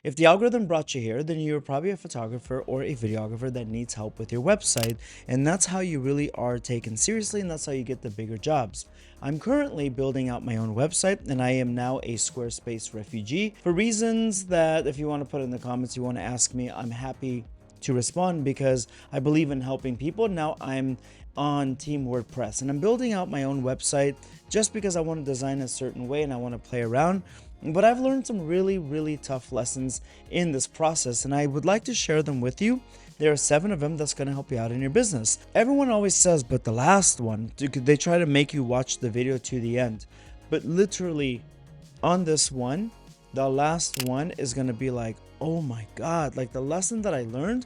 If the algorithm brought you here, then you're probably a photographer or a videographer that needs help with your website, and that's how you really are taken seriously, and that's how you get the bigger jobs. I'm currently building out my own website, and I am now a Squarespace refugee for reasons that if you want to put in the comments, you want to ask me, I'm happy to respond because I believe in helping people. Now I'm on Team WordPress and I'm building out my own website just because I want to design a certain way and I want to play around. But I've learned some really tough lessons in this process and I would like to share them with you. There are 7 of them that's going to help you out in your business. Everyone always says, but the last one, they try to make you watch the video to the end. But literally on this one, the last one is going to be like, oh my God, like the lesson that I learned,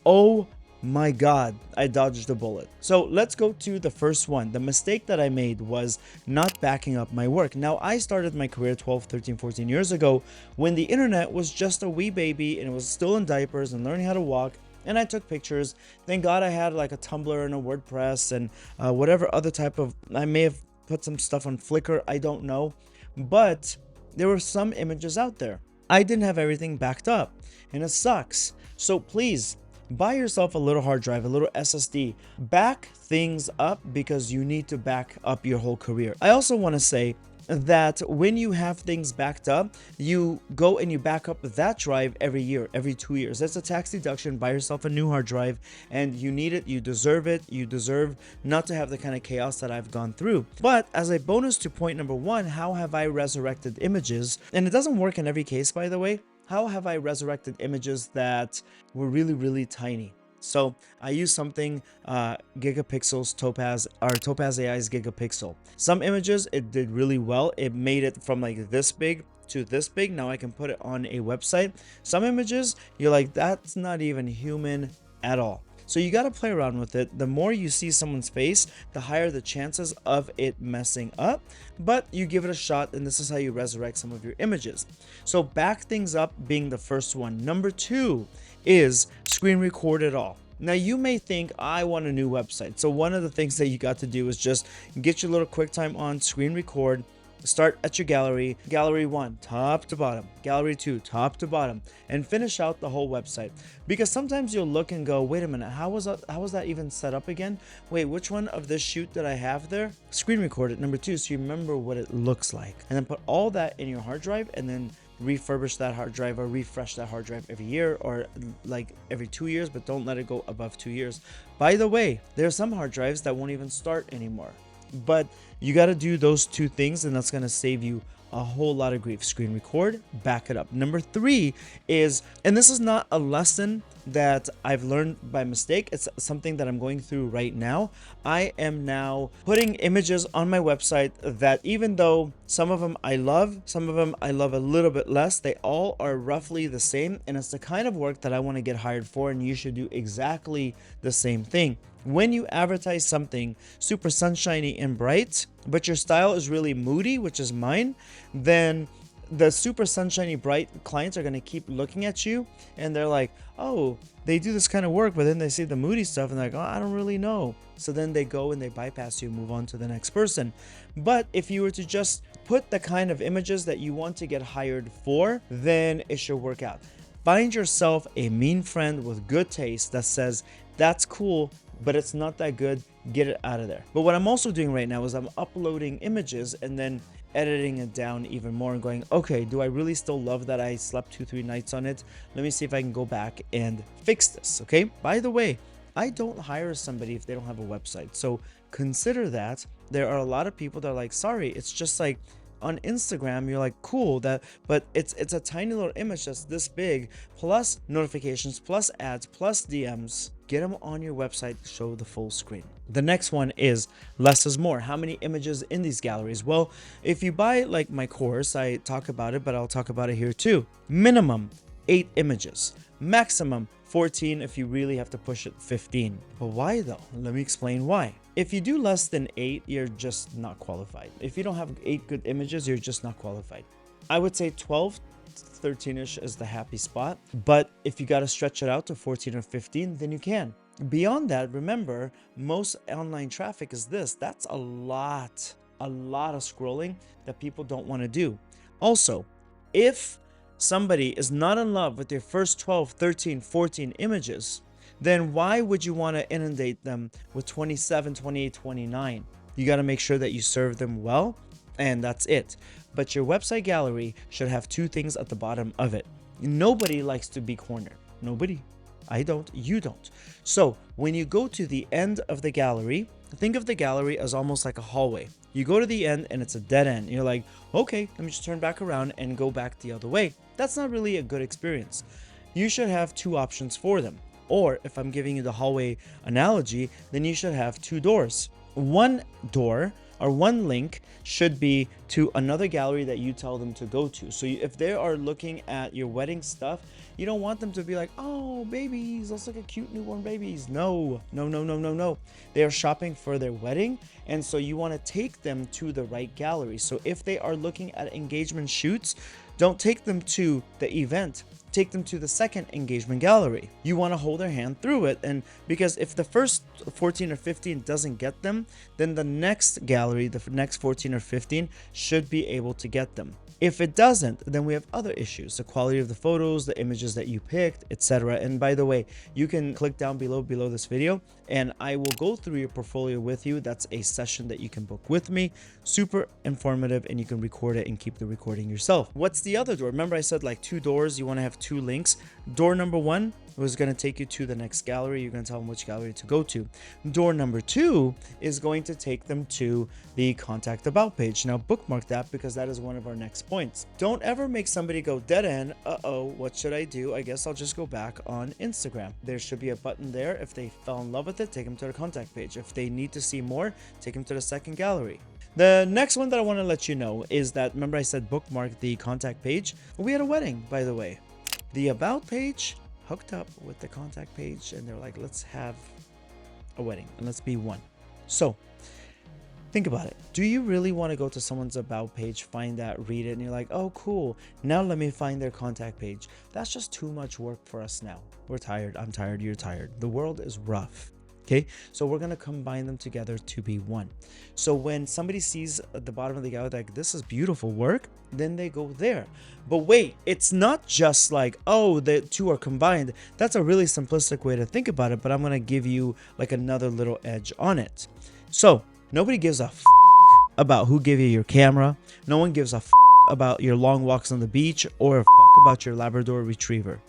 oh my God, I dodged a bullet. So let's go to the first one. The mistake that I made was not backing up my work. Now, I started my career 12, 13, 14 years ago when the internet was just a wee baby and it was still in diapers and learning how to walk. And I took pictures. Thank God I had like a Tumblr and a WordPress and whatever other type of, I may have put some stuff on Flickr, I don't know. But there were some images out there. I didn't have everything backed up and it sucks. So please buy yourself a little hard drive, a little SSD, back things up because you need to back up your whole career. I also want to say that when you have things backed up, you go and you back up that drive every year, every 2 years. That's a tax deduction. Buy yourself a new hard drive and you need it. You deserve it. You deserve not to have the kind of chaos that I've gone through. But as a bonus to point number 1, how have I resurrected images? And it doesn't work in every case, by the way. How have I resurrected images that were really tiny? So I use something Gigapixel's Topaz AI's Gigapixel. Some images it did really well. It made it from like this big to this big. Now I can put it on a website. Some images you're like, that's not even human at all. So you got to play around with it. The more you see someone's face, the higher the chances of it messing up. But you give it a shot, and this is how you resurrect some of your images. So back things up being the first one. Number 2 is screen record it all. Now you may think I want a new website. So one of the things that you got to do is just get your little QuickTime on, screen record. Start at your gallery, gallery 1, top to bottom, gallery 2, top to bottom, and finish out the whole website. Because sometimes you'll look and go, wait a minute, how was that even set up again? Wait, which one of this shoot did I have there? Screen record it, number 2, so you remember what it looks like. And then put all that in your hard drive and then refurbish that hard drive or refresh that hard drive every year or like every 2 years, but don't let it go above 2 years. By the way, there are some hard drives that won't even start anymore. But you got to do those 2 things and that's going to save you a whole lot of grief. Screen record, back it up. Number 3 is, and this is not a lesson that I've learned by mistake, it's something that I'm going through right now. I am now putting images on my website that even though some of them I love, some of them I love a little bit less, they all are roughly the same, and it's the kind of work that I want to get hired for, and you should do exactly the same thing. When you advertise something super sunshiny and bright, but your style is really moody, which is mine, then the super sunshiny bright clients are going to keep looking at you and they're like, oh, they do this kind of work, but then they see the moody stuff and they're like, oh, I don't really know. So then they go and they bypass you, move on to the next person. But if you were to just put the kind of images that you want to get hired for, then it should work out. Find yourself a mean friend with good taste that says, that's cool, but it's not that good, get it out of there. But what I'm also doing right now is I'm uploading images and then editing it down even more and going, okay, do I really still love that I slept 2-3 nights on it? Let me see if I can go back and fix this. Okay, by the way, I don't hire somebody if they don't have a website, so consider that. There are a lot of people that are like, sorry, it's just like on Instagram, you're like, cool, that, but it's a tiny little image that's this big, plus notifications, plus ads, plus DMs. Get them on your website, show the full screen. The next one is less is more. How many images in these galleries? Well, if you buy like my course, I talk about it, but I'll talk about it here too. Minimum 8 images, maximum 14 if you really have to push it, 15. But why though? Let me explain why. If you do less than 8, you're just not qualified. If you don't have 8 good images, you're just not qualified. I would say 12, 13ish is the happy spot. But if you got to stretch it out to 14 or 15, then you can. Beyond that, remember, most online traffic is this. That's a lot of scrolling that people don't want to do. Also, if somebody is not in love with your first 12, 13, 14 images, then why would you want to inundate them with 27, 28, 29? You got to make sure that you serve them well, and that's it. But your website gallery should have two things at the bottom of it. Nobody likes to be cornered. Nobody. I don't. You don't. So when you go to the end of the gallery, think of the gallery as almost like a hallway. You go to the end and it's a dead end. You're like, okay, let me just turn back around and go back the other way. That's not really a good experience. You should have two options for them. Or if I'm giving you the hallway analogy, then you should have two doors. One door or one link should be to another gallery that you tell them to go to. So if they are looking at your wedding stuff, you don't want them to be like, oh, babies, let's look at cute newborn babies. No. They are shopping for their wedding. And so you want to take them to the right gallery. So if they are looking at engagement shoots, don't take them to the event. Take them to the second engagement gallery. You want to hold their hand through it. And because if the first 14 or 15 doesn't get them, then the next gallery, the next 14 or 15 should be able to get them. If it doesn't, then we have other issues, the quality of the photos, the images that you picked, etc. And by the way, you can click down below this video and I will go through your portfolio with you. That's a session that you can book with me. Super informative, and you can record it and keep the recording yourself. What's the other door? Remember I said like two doors, you want to have two links. Door number one was going to take you to the next gallery. You're going to tell them which gallery to go to. Door number two is going to take them to the contact about page. Now bookmark that because that is one of our next points. Don't ever make somebody go dead end. What should I do? I guess I'll just go back on Instagram. There should be a button there. If they fell in love with it, take them to the contact page. If they need to see more, take them to the second gallery. The next one that I want to let you know is that, remember I said bookmark the contact page? We had a wedding, by the way. The about page hooked up with the contact page, and they're like, let's have a wedding and let's be one. So think about it. Do you really want to go to someone's about page, find that, read it, and you're like, oh cool, now let me find their contact page? That's just too much work for us now. We're tired. I'm tired. You're tired. The world is rough. Okay, so we're going to combine them together to be one. So when somebody sees at the bottom of the gallery like, this is beautiful work, then they go there. But wait, it's not just like, oh, the two are combined. That's a really simplistic way to think about it, but I'm going to give you like another little edge on it. So nobody gives a about who gave you your camera. No one gives a about your long walks on the beach, or a about your Labrador Retriever.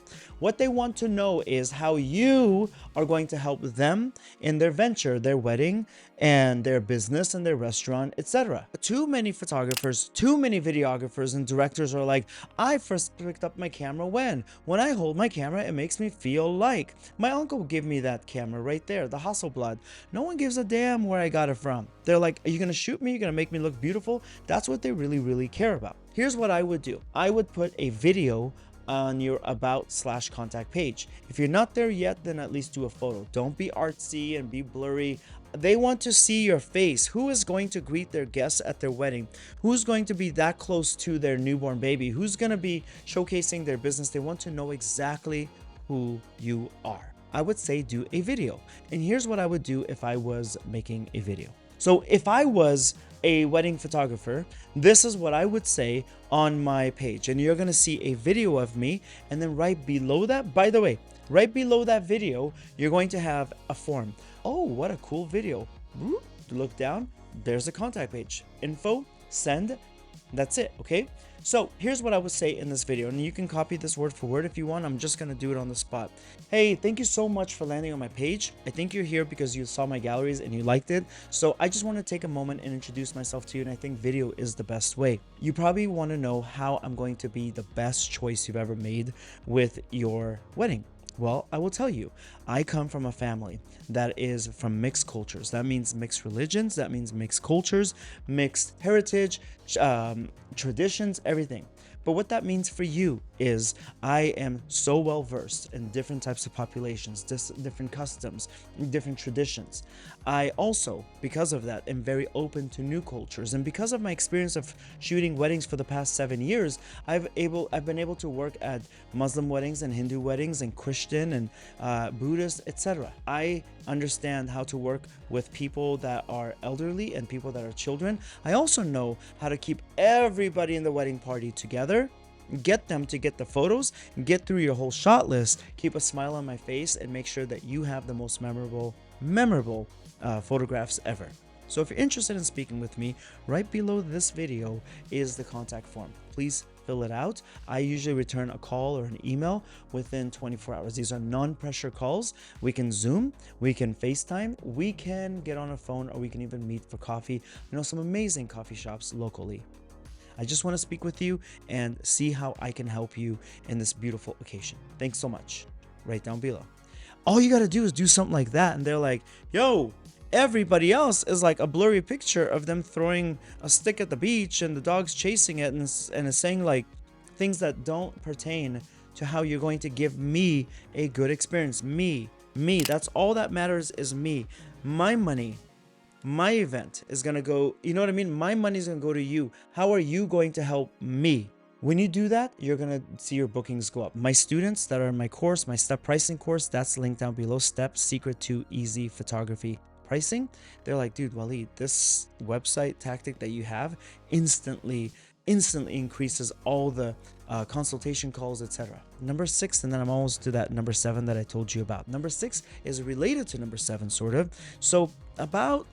What they want to know is how you are going to help them in their venture, their wedding, and their business and their restaurant, etc. Too many photographers, too many videographers and directors are like, I first picked up my camera when I hold my camera, it makes me feel like my uncle gave me that camera right there, the Hasselblad. No one gives a damn where I got it from. They're like, are you going to shoot me? You're going to make me look beautiful? That's what they really care about. Here's what I would do. I would put a video on your about/contact page. If you're not there yet, then at least do a photo. Don't be artsy and be blurry. They want to see your face. Who is going to greet their guests at their wedding? Who's going to be that close to their newborn baby? Who's going to be showcasing their business? They want to know exactly who you are. I would say do a video. And here's what I would do if I was making a video. So if I was a wedding photographer, this is what I would say on my page. And you're going to see a video of me. And then right below that, by the way, right below that video, you're going to have a form. Oh, what a cool video. Look down. There's a contact page. Info, send. That's it. Okay. So here's what I would say in this video, and you can copy this word for word if you want. I'm just going to do it on the spot. Hey, thank you so much for landing on my page. I think you're here because you saw my galleries and you liked it. So I just want to take a moment and introduce myself to you, and I think video is the best way. You probably want to know how I'm going to be the best choice you've ever made with your wedding. Well, I will tell you, I come from a family that is from mixed cultures. That means mixed religions. That means mixed cultures, mixed heritage, traditions, everything. But what that means for you is I am so well versed in different types of populations, different customs, different traditions. I also, because of that, am very open to new cultures. And because of my experience of shooting weddings for the past 7 years, I've been able to work at Muslim weddings and Hindu weddings and Christian and Buddhist, etc. I understand how to work with people that are elderly and people that are children. I also know how to keep everybody in the wedding party together Get them to get the photos, get through your whole shot list, keep a smile on my face, and make sure that you have the most memorable photographs ever. So if you're interested in speaking with me, right below this video is the contact form. Please fill it out. I usually return a call or an email within 24 hours. These are non-pressure calls. We can Zoom, we can FaceTime, we can get on a phone, or we can even meet for coffee. You know, some amazing coffee shops locally. I just want to speak with you and see how I can help you in this beautiful occasion. Thanks so much. Right down below. All you got to do is do something like that, and they're like, yo, everybody else is like a blurry picture of them throwing a stick at the beach and the dog's chasing it, and is saying like things that don't pertain to how you're going to give me a good experience. Me, that's all that matters, is me. My money, my event is gonna go, you know what I mean? My money is gonna go to you. How are you going to help me? When you do that, you're gonna see your bookings go up. My students that are in my course, my step pricing course, that's linked down below. Steps, secret to easy photography pricing. They're like, dude, Walid, this website tactic that you have instantly increases all the consultation calls, etc. Number 6, and then I'm almost to that number 7 that I told you about. Number 6 is related to number 7, sort of. So about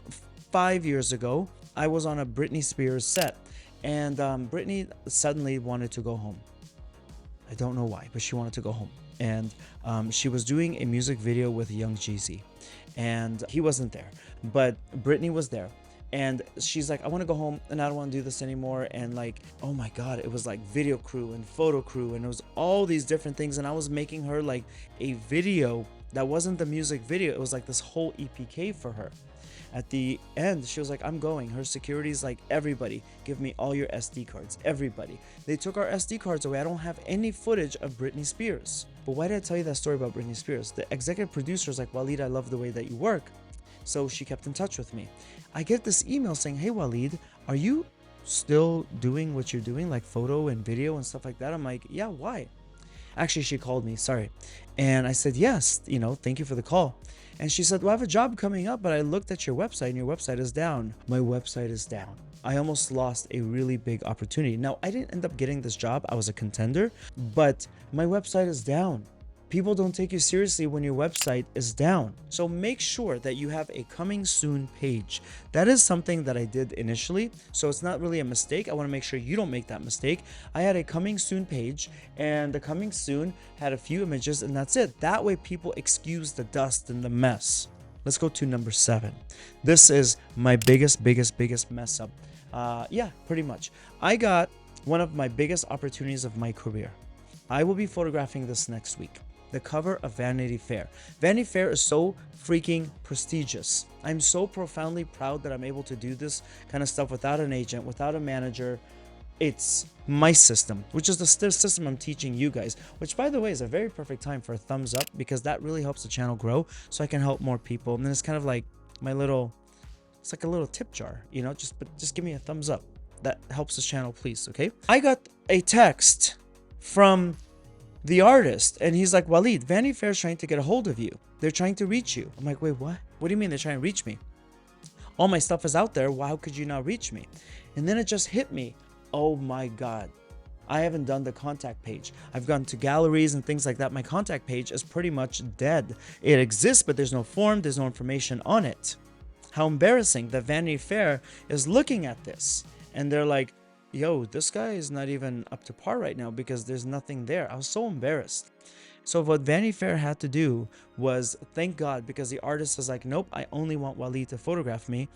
5 years ago, I was on a Britney Spears set, and Britney suddenly wanted to go home. I don't know why, but she wanted to go home. And she was doing a music video with Young Jeezy, and he wasn't there, but Britney was there. And she's like, I want to go home and I don't want to do this anymore. And like, oh my God, it was like video crew and photo crew, and it was all these different things. And I was making her like a video that wasn't the music video. It was like this whole EPK for her. At the end, she was like, I'm going. Her security's like, everybody, give me all your SD cards. Everybody. They took our SD cards away. I don't have any footage of Britney Spears. But why did I tell you that story about Britney Spears? The executive producer is like, Walid, I love the way that you work. So she kept in touch with me. I get this email saying, hey, Walid, are you still doing what you're doing, like photo and video and stuff like that? I'm like, yeah, why? Actually, she called me, sorry. And I said, yes, you know, thank you for the call. And she said, well, I have a job coming up, but I looked at your website and your website is down. My website is down. I almost lost a really big opportunity. Now, I didn't end up getting this job. I was a contender, but my website is down. People don't take you seriously when your website is down. So make sure that you have a coming soon page. That is something that I did initially, so it's not really a mistake. I want to make sure you don't make that mistake. I had a coming soon page, and the coming soon had a few images, and that's it. That way people excuse the dust and the mess. Let's go to number 7. This is my biggest mess up. Yeah, pretty much. I got one of my biggest opportunities of my career. I will be photographing this next week. The cover of Vanity Fair. Vanity Fair is so freaking prestigious. I'm so profoundly proud that I'm able to do this kind of stuff without an agent, without a manager. It's my system, which is the system I'm teaching you guys, which by the way is a very perfect time for a thumbs up, because that really helps the channel grow so I can help more people. And then it's kind of like my little, it's like a little tip jar, you know, just give me a thumbs up. That helps this channel, please, okay? I got a text from the artist, and he's like, Walid, Vanity Fair is trying to get a hold of you. They're trying to reach you. I'm like, wait, what? What do you mean they're trying to reach me? All my stuff is out there. How could you not reach me? And then it just hit me. Oh my God. I haven't done the contact page. I've gone to galleries and things like that. My contact page is pretty much dead. It exists, but there's no form. There's no information on it. How embarrassing that Vanity Fair is looking at this. And they're like, yo, this guy is not even up to par right now because there's nothing there. I was so embarrassed. So what Vanity Fair had to do was, thank God, because the artist was like, nope, I only want Walid to photograph me.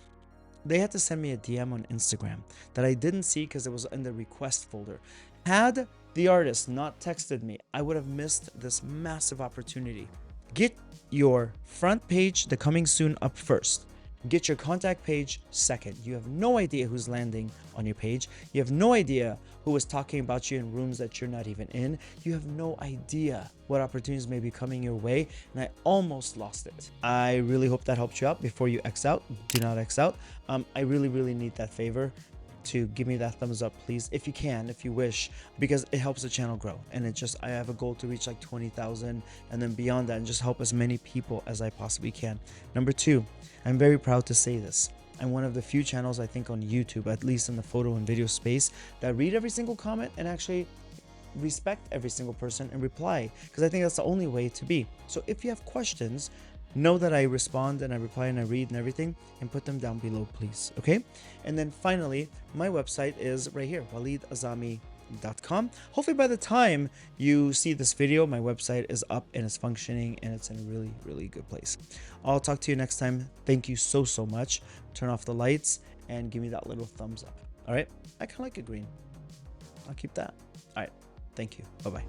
They had to send me a DM on Instagram that I didn't see because it was in the request folder. Had the artist not texted me, I would have missed this massive opportunity. Get your front page, the coming soon, up first. Get your contact page second. You have no idea who's landing on your page. You have no idea who is talking about you in rooms that you're not even in. You have no idea what opportunities may be coming your way, and I almost lost it. I really hope that helped you out. Before you X out, do not X out. I really need that favor to give me that thumbs up, please, if you can, if you wish, because it helps the channel grow. And I have a goal to reach like 20,000 and then beyond that, and just help as many people as I possibly can. Number 2, I'm very proud to say this. I'm one of the few channels, I think, on YouTube, at least in the photo and video space, that read every single comment and actually respect every single person and reply, because I think that's the only way to be. So if you have questions, know that I respond and I reply and I read and everything, and put them down below, please. Okay? And then finally, my website is right here, walidazami.com. Hopefully by the time you see this video, my website is up and it's functioning and it's in a really, really good place. I'll talk to you next time. Thank you so much. Turn off the lights and give me that little thumbs up. All right? I kind of like it green. I'll keep that. All right. Thank you. Bye-bye.